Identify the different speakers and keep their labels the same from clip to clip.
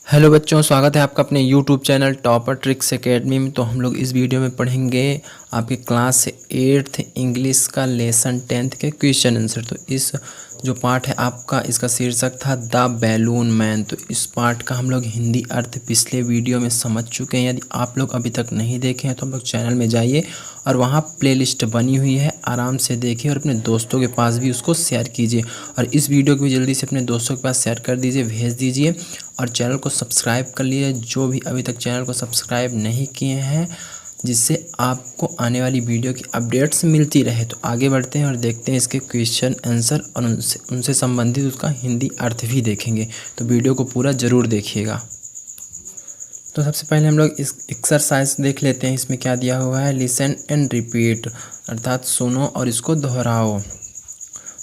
Speaker 1: Hello बच्चों, स्वागत है आपका अपने YouTube channel topper tricks academy में। तो हम लोग इस वीडियो में पढ़ेंगे आपके क्लास 8th इंग्लिश का लेसन 10th के क्वेश्चन आंसर। तो इस जो पार्ट है आपका, इसका शीर्षक था द बैलून मैन। तो इस पार्ट का हम लोग हिंदी अर्थ पिछले वीडियो में समझ चुके हैं। यदि आप लोग अभी तक नहीं देखे हैं तो हम लोग चैनल में जाइए और वहाँ प्लेलिस्ट बनी हुई है, आराम से देखिए और अपने दोस्तों के पास भी उसको शेयर कीजिए। और इस वीडियो को भी जल्दी से अपने दोस्तों के पास शेयर कर दीजिए, भेज दीजिए। और चैनल को सब्सक्राइब कर लीजिए जो भी अभी तक चैनल को सब्सक्राइब नहीं किए हैं, जिससे आपको आने वाली वीडियो की अपडेट्स मिलती रहे। तो आगे बढ़ते हैं और देखते हैं इसके क्वेश्चन आंसर और उनसे संबंधित उसका हिंदी अर्थ भी देखेंगे। तो वीडियो को पूरा ज़रूर देखिएगा। तो सबसे पहले हम लोग इस एक्सरसाइज देख लेते हैं। इसमें क्या दिया हुआ है, लिसन एंड रिपीट, अर्थात सुनो और इसको दोहराओ।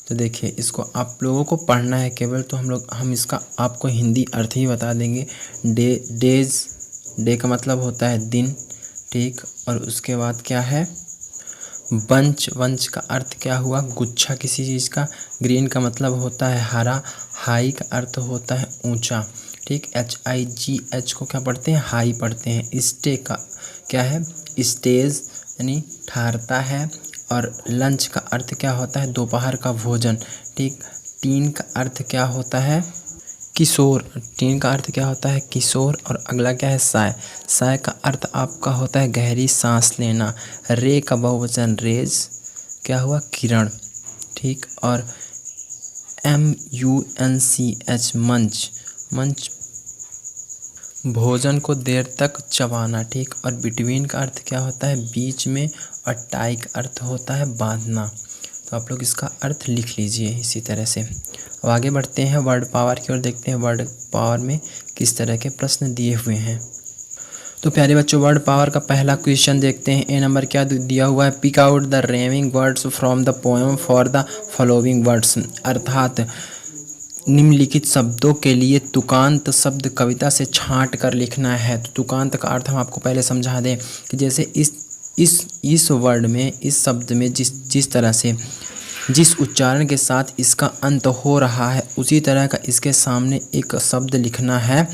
Speaker 1: तो देखिए, इसको आप लोगों को पढ़ना है केवल, तो हम इसका आपको हिंदी अर्थ ही बता देंगे। डेज, डे का मतलब होता है दिन, ठीक। और उसके बाद क्या है, बंच, वंच का अर्थ क्या हुआ, गुच्छा किसी चीज़ का। ग्रीन का मतलब होता है हरा। हाई का अर्थ होता है ऊंचा, ठीक। HIGH को क्या पढ़ते हैं, हाई पढ़ते हैं। स्टे का क्या है, स्टेज यानी ठहरता है। और लंच का अर्थ क्या होता है, दोपहर का भोजन, ठीक। टीन का अर्थ क्या होता है, किशोर। टीन का अर्थ क्या होता है, किशोर। और अगला क्या है, साय। साय का अर्थ आपका होता है गहरी सांस लेना। रे का बहुवचन रेज, क्या हुआ, किरण, ठीक। और MUNCH मंच, मंच भोजन को देर तक चबाना, ठीक। और बिटवीन का अर्थ क्या होता है, बीच में। और टाई का अर्थ होता है बांधना। तो आप लोग इसका अर्थ लिख लीजिए इसी तरह से। अब आगे बढ़ते हैं वर्ड पावर की ओर, देखते हैं वर्ड पावर में किस तरह के प्रश्न दिए हुए हैं। तो प्यारे बच्चों, वर्ड पावर का पहला क्वेश्चन देखते हैं। ए नंबर क्या दिया हुआ है, pick out the rhyming words from the poem for the following words, अर्थात निम्नलिखित शब्दों के लिए तुकांत शब्द कविता से छांट कर लिखना है। तो तुकांत का अर्थ हम आपको पहले समझा दें कि जैसे इस वर्ड में, इस शब्द में जिस तरह से जिस उच्चारण के साथ इसका अंत हो रहा है, उसी तरह का इसके सामने एक शब्द लिखना है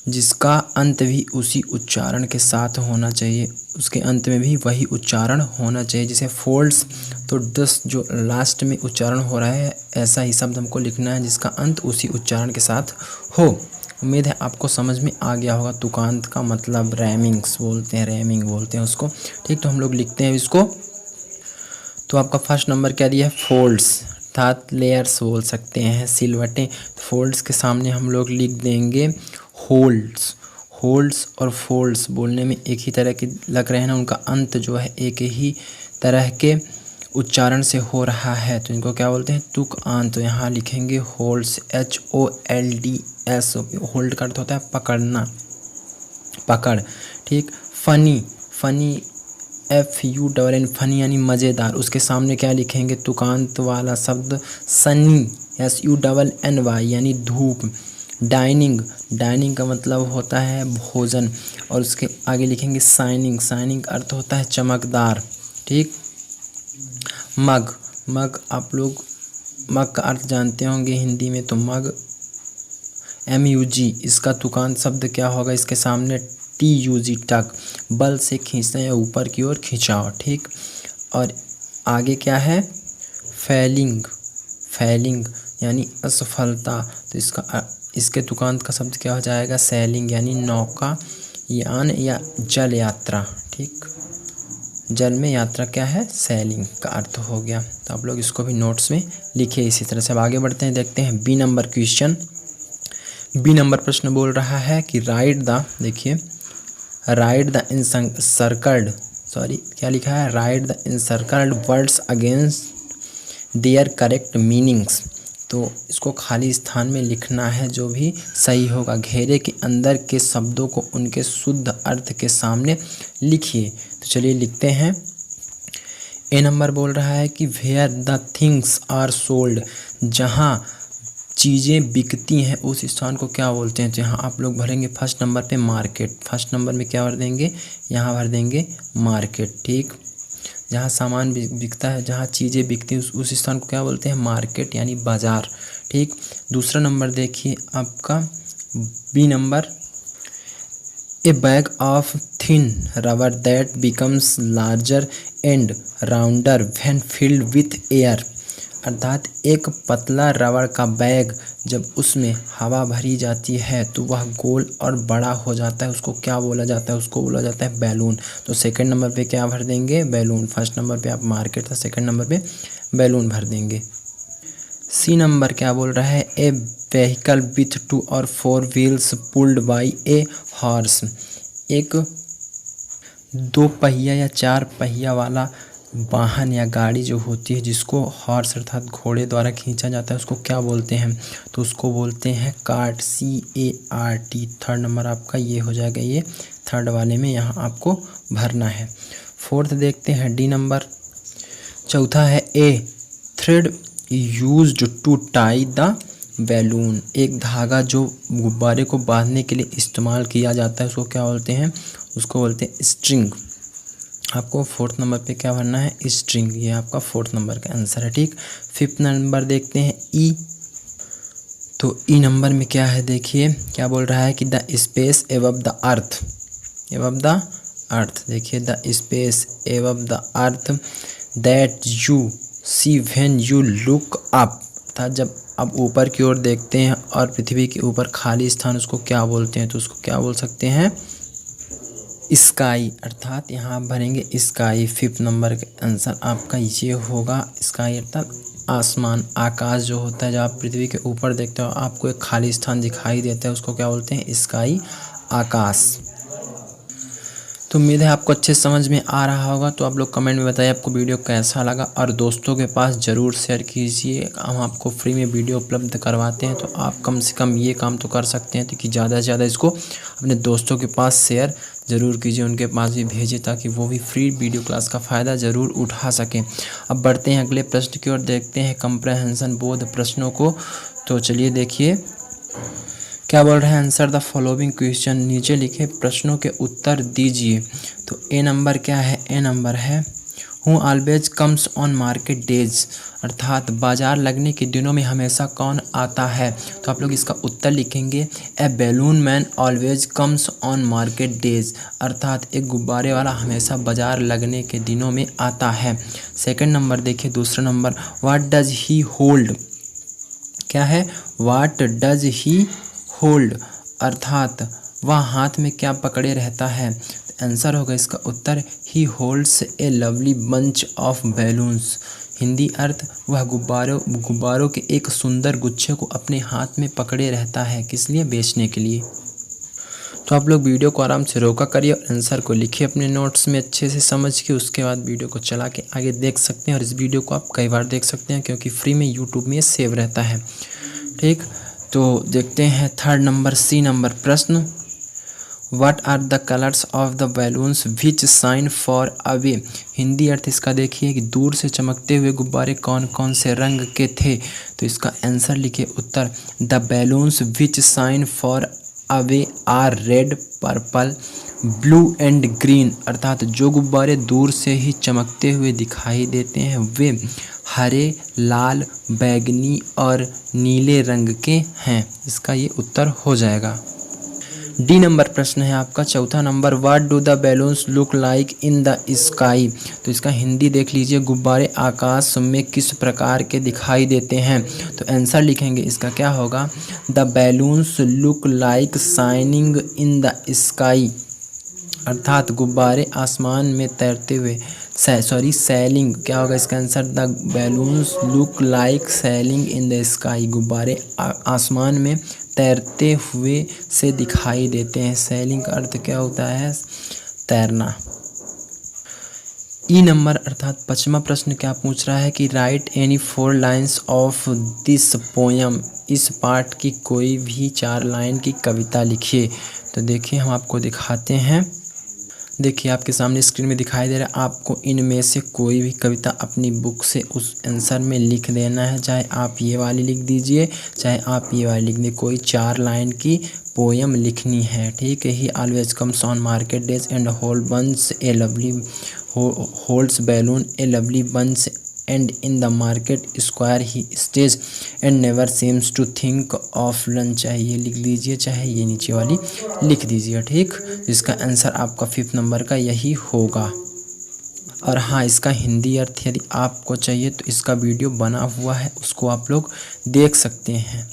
Speaker 1: जिसका अंत भी उसी उच्चारण के साथ होना चाहिए, उसके अंत में भी वही उच्चारण होना चाहिए। जैसे फोल्ड्स, तो 10 जो लास्ट में उच्चारण हो रहा है, ऐसा ही शब्द हमको लिखना है जिसका अंत उसी उच्चारण के साथ हो। उम्मीद है आपको समझ में आ गया होगा। तुकांत का मतलब रैमिंग्स बोलते हैं, रैमिंग बोलते हैं उसको, ठीक। तो हम लोग लिखते हैं इसको। तो आपका फर्स्ट नंबर क्या दिया है, फोल्ड्स, अर्थात लेयर्स बोल सकते हैं, सिलवटें। फोल्ड्स के सामने हम लोग लिख देंगे होल्ड्स। होल्ड्स और फोल्ड्स बोलने में एक ही तरह के लग रहे हैं ना, उनका अंत जो है एक ही तरह के उच्चारण से हो रहा है, तो इनको क्या बोलते हैं, तुक अंत। तो यहाँ लिखेंगे होल्ड्स, HOLDS। होल्ड का अर्थ होता है पकड़ना, पकड़, ठीक। फनी, फनी FUNN, फनी यानी मज़ेदार। उसके सामने क्या लिखेंगे, तुकांत वाला शब्द सनी, SUNNY यानी धूप। डाइनिंग, डाइनिंग का मतलब होता है भोजन। और उसके आगे लिखेंगे शाइनिंग, शाइनिंग का अर्थ होता है चमकदार, ठीक। मग, मग आप लोग मग का अर्थ जानते होंगे हिंदी में, तो मग MUG, इसका तुकांत शब्द क्या होगा, इसके सामने TUG, टक। बल से खींचते हैं, ऊपर की ओर खिंचाव, ठीक। और आगे क्या है, फैलिंग, फैलिंग यानी असफलता। तो इसके तुकांत का शब्द क्या हो जाएगा, सैलिंग यानी नौका यान या जल यात्रा, ठीक। जल में यात्रा क्या है, सैलिंग का अर्थ हो गया। तो आप लोग इसको भी नोट्स में लिखिए इसी तरह से। अब आगे बढ़ते हैं, देखते हैं B number question. B number प्रश्न बोल रहा है कि राइट द, देखिए, राइट द इनसर्कल्ड, सॉरी क्या लिखा है, write the encircled words against their correct meanings. तो इसको खाली स्थान में लिखना है जो भी सही होगा। घेरे के अंदर के शब्दों को उनके शुद्ध अर्थ के सामने लिखिए। तो चलिए लिखते हैं। ए नंबर बोल रहा है कि where the things are sold, जहाँ चीज़ें बिकती हैं उस स्थान को क्या बोलते हैं। तो यहाँ आप लोग भरेंगे फर्स्ट नंबर पे मार्केट। फर्स्ट नंबर में क्या भर देंगे, यहाँ भर देंगे मार्केट, ठीक। जहाँ सामान बिकता है, जहाँ चीज़ें बिकती हैं उस स्थान को क्या बोलते हैं, मार्केट यानी बाज़ार, ठीक। दूसरा नंबर देखिए आपका B number, a bag of thin rubber that becomes larger and rounder when filled with air. अर्थात एक पतला रबड़ का बैग जब उसमें हवा भरी जाती है तो वह गोल और बड़ा हो जाता है, उसको क्या बोला जाता है? उसको बोला जाता है बैलून। तो सेकंड नंबर पे क्या भर देंगे? बैलून। फर्स्ट नंबर पे आप मार्केट था, सेकंड नंबर पे बैलून भर देंगे। सी नंबर क्या बोल रहा है? ए व्हीकल विथ 2 और 4 wheels pulled by a horse. एक 2 पहिया या 4 पहिया वाला वाहन या गाड़ी जो होती है जिसको हॉर्स अर्थात घोड़े द्वारा खींचा जाता है उसको क्या बोलते हैं? तो उसको बोलते हैं कार्ट, CART। थर्ड नंबर आपका ये हो जाएगा, ये थर्ड वाले में यहाँ आपको भरना है। फोर्थ देखते हैं, डी नंबर। चौथा है a thread used to tie the balloon. एक धागा जो गुब्बारे को बांधने के लिए इस्तेमाल किया जाता है उसको क्या बोलते हैं? उसको बोलते हैं स्ट्रिंग। आपको फोर्थ नंबर पे क्या भरना है? स्ट्रिंग। ये आपका फोर्थ नंबर का आंसर है। ठीक, फिफ्थ नंबर देखते हैं ई। तो ई नंबर में क्या है देखिए, क्या बोल रहा है कि the space above the earth, above the earth. देखिए the space above the earth that you see when you look up. अर्थात जब आप ऊपर की ओर देखते हैं और पृथ्वी के ऊपर खाली स्थान उसको क्या बोलते हैं? तो उसको क्या बोल सकते हैं? स्काई। अर्थात यहाँ आप भरेंगे स्काई। फिफ्थ नंबर का आंसर आपका ये होगा स्काई, अर्थात आसमान, आकाश जो होता है। जब आप पृथ्वी के ऊपर देखते हो आपको एक खाली स्थान दिखाई देता है उसको क्या बोलते हैं? स्काई, आकाश। तो उम्मीद है आपको अच्छे समझ में आ रहा होगा। तो आप लोग कमेंट में बताइए आपको वीडियो कैसा लगा और दोस्तों के पास ज़रूर शेयर कीजिए। हम आपको फ्री में वीडियो उपलब्ध करवाते हैं तो आप कम से कम ये काम तो कर सकते हैं तो कि ज़्यादा से ज़्यादा इसको अपने दोस्तों के पास शेयर ज़रूर कीजिए, उनके पास भी भेजिए ताकि वो भी फ्री वीडियो क्लास का फ़ायदा ज़रूर उठा सकें। अब बढ़ते हैं अगले प्रश्न की ओर, देखते हैं कंप्रहेंशन बोध प्रश्नों को। तो चलिए देखिए क्या बोल रहे हैं, आंसर द फॉलोइंग क्वेश्चन। नीचे लिखे प्रश्नों के उत्तर दीजिए। तो ए नंबर क्या है? ए नंबर है who always comes on market days. अर्थात बाजार लगने के दिनों में हमेशा कौन आता है? तो आप लोग इसका उत्तर लिखेंगे a balloon man always comes on market days. अर्थात एक गुब्बारे वाला हमेशा बाजार लगने के दिनों में आता है। सेकंड नंबर देखिए, दूसरा number, what does he hold. क्या है? What does he hold. अर्थात वह हाथ में क्या पकड़े रहता है? आंसर होगा इसका उत्तर ही holds a lovely bunch of balloons. Hindi अर्थ, वह गुब्बारों के एक सुंदर गुच्छे को अपने हाथ में पकड़े रहता है। किस लिए? बेचने के लिए। तो आप लोग वीडियो को आराम से रोका करिए और आंसर को लिखिए अपने नोट्स में अच्छे से समझ के। उसके बाद वीडियो को चला के आगे देख सकते हैं और इस वीडियो को आप कई बार देख सकते हैं क्योंकि फ्री में यूट्यूब में सेव रहता है। ठीक, तो देखते हैं थर्ड नंबर, सी नंबर प्रश्न। What are the colours of the balloons which shine far away. Hindi अर्थ इसका देखिए कि दूर से चमकते हुए गुब्बारे कौन कौन से रंग के थे? तो इसका आंसर लिखिए उत्तर, the balloons which shine far away are red, purple, blue and green. अर्थात जो गुब्बारे दूर से ही चमकते हुए दिखाई देते हैं वे हरे, लाल, बैंगनी और नीले रंग के हैं। इसका ये उत्तर हो जाएगा। डी नंबर प्रश्न है आपका, चौथा number, what do the balloons look like in the sky. तो इसका हिंदी देख लीजिए, गुब्बारे आकाश में किस प्रकार के दिखाई देते हैं? तो आंसर लिखेंगे इसका क्या होगा, the balloons look like shining in the sky. अर्थात गुब्बारे आसमान में तैरते हुए सैलिंग। क्या होगा इसका answer, the balloons look like selling in the sky. गुब्बारे आसमान में तैरते हुए से दिखाई देते हैं। सैलिंग का अर्थ क्या होता है? तैरना। ई नंबर अर्थात पांचवा प्रश्न क्या पूछ रहा है कि right any 4 lines of this poem. इस पाठ की कोई भी 4 लाइन की कविता लिखिए। तो देखिए हम आपको दिखाते हैं। देखिए आपके सामने स्क्रीन में दिखाई दे रहा है, आपको इनमें से कोई भी कविता अपनी बुक से उस आंसर में लिख देना है। चाहे आप ये वाली लिख दीजिए, चाहे आप ये वाली लिख दीजिए। कोई 4 लाइन की पोयम लिखनी है। ठीक है। He always comes on market days and holds balloon a lovely bunch and in the market square he stays and never seems to think of lunch. चाहे ये लिख लीजिए, चाहे ये नीचे वाली लिख दीजिए, ठीक। इसका आंसर आपका 5 नंबर का यही होगा। और हाँ, इसका हिंदी अर्थ यदि आपको चाहिए तो इसका वीडियो बना हुआ है, उसको आप लोग देख सकते हैं।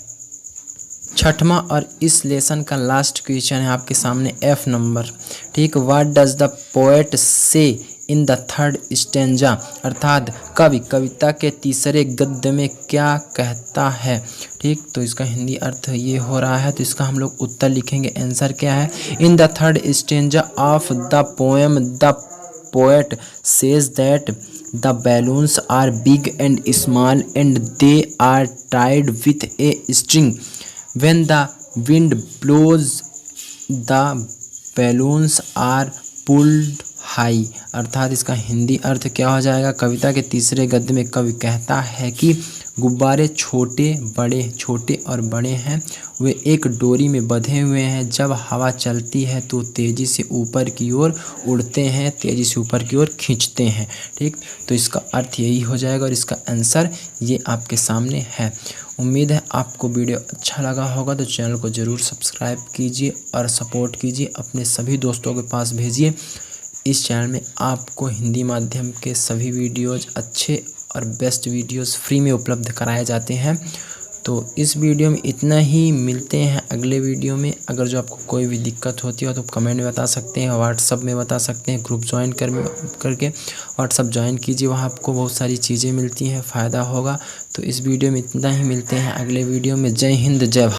Speaker 1: छठवां और इस लेसन का लास्ट क्वेश्चन है आपके सामने, F नंबर, ठीक। व्हाट डज द पोएट से इन द थर्ड स्टेंजा, अर्थात कवि कविता के तीसरे गद्य में क्या कहता है, ठीक। तो इसका हिंदी अर्थ ये हो रहा है, तो इसका हम लोग उत्तर लिखेंगे। आंसर क्या है, in the third stanza of the poem the poet says that the balloons are big and small and they are tied with a string. When the wind blows, the balloons are pulled high. अर्थात इसका हिंदी अर्थ क्या हो जाएगा, कविता के तीसरे गद्य में कवि कहता है कि गुब्बारे छोटे और बड़े हैं, वे एक डोरी में बंधे हुए हैं, जब हवा चलती है तो तेज़ी से ऊपर की ओर उड़ते हैं, तेज़ी से ऊपर की ओर खींचते हैं, ठीक। तो इसका अर्थ यही हो जाएगा और इसका आंसर ये आपके सामने है। उम्मीद है आपको वीडियो अच्छा लगा होगा, तो चैनल को ज़रूर सब्सक्राइब कीजिए और सपोर्ट कीजिए, अपने सभी दोस्तों के पास भेजिए। इस चैनल में आपको हिंदी माध्यम के सभी वीडियोज़, अच्छे और बेस्ट वीडियोस फ्री में उपलब्ध कराए जाते हैं। तो इस वीडियो में इतना ही, मिलते हैं अगले वीडियो में। अगर जो आपको कोई भी दिक्कत होती हो तो कमेंट में बता सकते हैं, व्हाट्सअप में बता सकते हैं, ग्रुप ज्वाइन करके व्हाट्सअप ज्वाइन कीजिए, वहाँ आपको बहुत सारी चीज़ें मिलती हैं, फ़ायदा होगा। तो इस वीडियो में इतना ही, मिलते हैं अगले वीडियो में। जय हिंद, जय भारत।